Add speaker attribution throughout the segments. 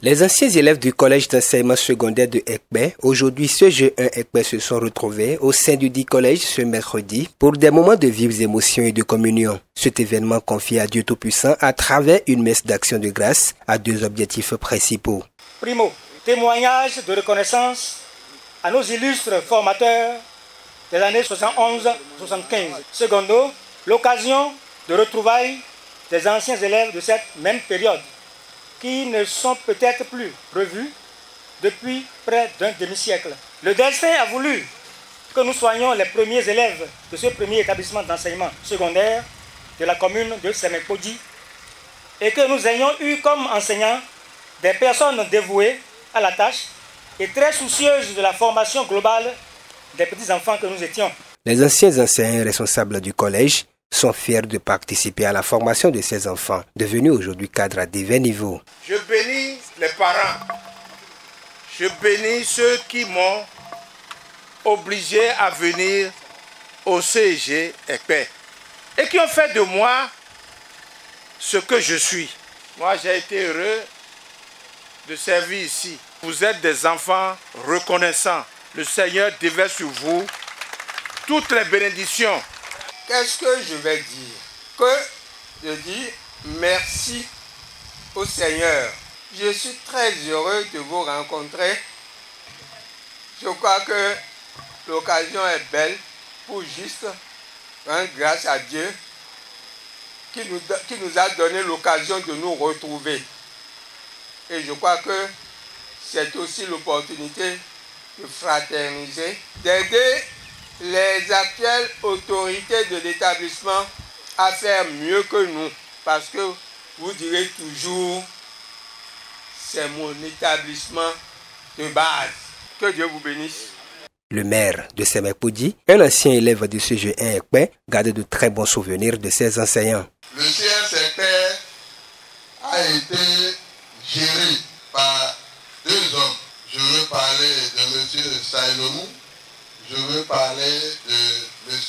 Speaker 1: Les anciens élèves du collège d'enseignement secondaire de Ekpe, aujourd'hui CG1 Ekpe, se sont retrouvés au sein du dit collège ce mercredi pour des moments de vives émotions et de communion. Cet événement confié à Dieu Tout-Puissant à travers une messe d'action de grâce a deux objectifs principaux.
Speaker 2: Primo, témoignage de reconnaissance à nos illustres formateurs des années 71-75. Secondo, l'occasion de retrouvailles des anciens élèves de cette même période, qui ne sont peut-être plus revus depuis près d'un demi-siècle. Le destin a voulu que nous soyons les premiers élèves de ce premier établissement d'enseignement secondaire de la commune de Semekpodji et que nous ayons eu comme enseignants des personnes dévouées à la tâche et très soucieuses de la formation globale des petits-enfants que nous étions.
Speaker 1: Les anciens enseignants responsables du collège sont fiers de participer à la formation de ces enfants, devenus aujourd'hui cadres à divers niveaux.
Speaker 3: Je bénis les parents, je bénis ceux qui m'ont obligé à venir au CEG Ekpe et qui ont fait de moi ce que je suis. Moi, j'ai été heureux de servir ici. Vous êtes des enfants reconnaissants. Le Seigneur déverse sur vous toutes les bénédictions.
Speaker 4: Qu'est-ce que je vais dire? Que je dis merci au Seigneur. Je suis très heureux de vous rencontrer. Je crois que l'occasion est belle pour juste rendre grâce à Dieu qui nous a donné l'occasion de nous retrouver. Et je crois que c'est aussi l'opportunité de fraterniser, d'aider les actuelles autorités de l'établissement à faire mieux que nous. Parce que vous direz toujours, c'est mon établissement de base. Que Dieu vous bénisse.
Speaker 1: Le maire de Semekpodji, un ancien élève du CG1 Ekpe, garde de très bons souvenirs de ses enseignants.
Speaker 5: Le CS Ekpe a été géré par deux hommes. Je veux parler de M. Saïlomou. Je veux parler de M.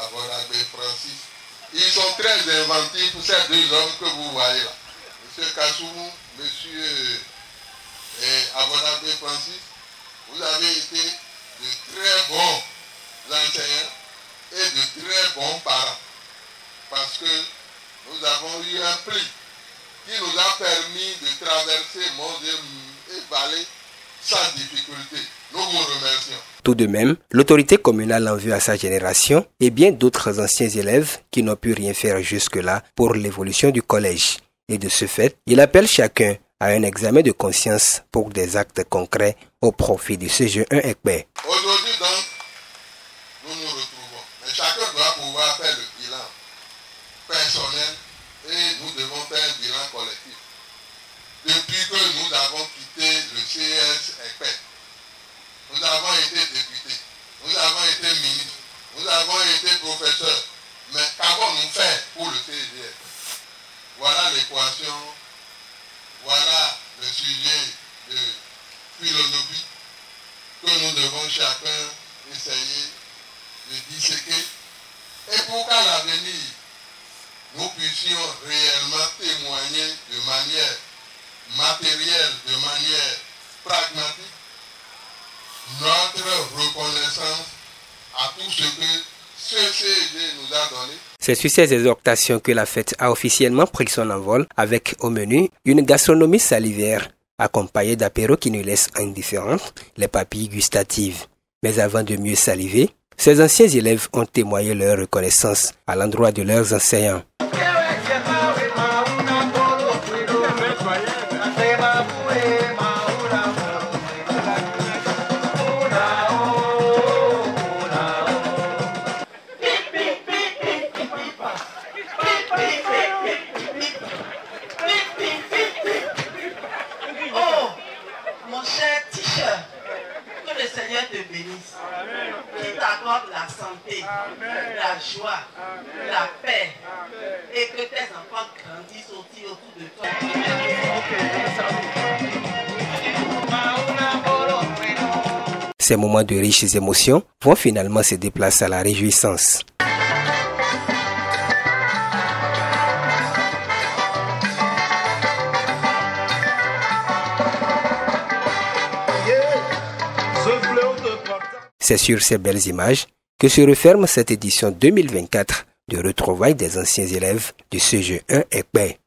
Speaker 5: Aborabé Francis. Ils sont très inventifs, ces deux hommes que vous voyez là. M. Kassoumou, M. Aborabé Francis, vous avez été de très bons enseignants et de très bons parents. Parce que nous avons eu un prix qui nous a permis de traverser monts et vallées sans difficulté. Nous vous remercions.
Speaker 1: Tout de même, l'autorité communale en vue à sa génération et bien d'autres anciens élèves qui n'ont pu rien faire jusque-là pour l'évolution du collège. Et de ce fait, il appelle chacun à un examen de conscience pour des actes concrets au profit du CG1 Ekpe.
Speaker 5: Aujourd'hui donc, nous nous retrouvons. Mais chacun doit pouvoir faire le bilan personnel et nous devons faire un bilan collectif. Depuis que nous avons quitté le CS Ekpe, nous avons été députés, nous avons été ministres, nous avons été professeurs. Mais qu'avons-nous fait pour le CGF? Voilà l'équation, voilà le sujet de philosophie que nous devons chacun essayer de disséquer. Et pour qu'à l'avenir, nous puissions réellement témoigner de manière matérielle, de manière pragmatique, notre reconnaissance à tout ce que ce CG nous a donné.
Speaker 1: C'est sur ces exhortations que la fête a officiellement pris son envol avec au menu une gastronomie salivaire accompagnée d'apéros qui ne laissent indifférentes les papilles gustatives. Mais avant de mieux saliver, ces anciens élèves ont témoigné leur reconnaissance à l'endroit de leurs enseignants.
Speaker 6: La santé, la joie, la paix, et que tes enfants grandissent aussi autour de toi.
Speaker 1: ces moments de riches émotions vont finalement céder place à la réjouissance. C'est sur ces belles images que se referme cette édition 2024 de retrouvailles des anciens élèves du CG1 Ekpé.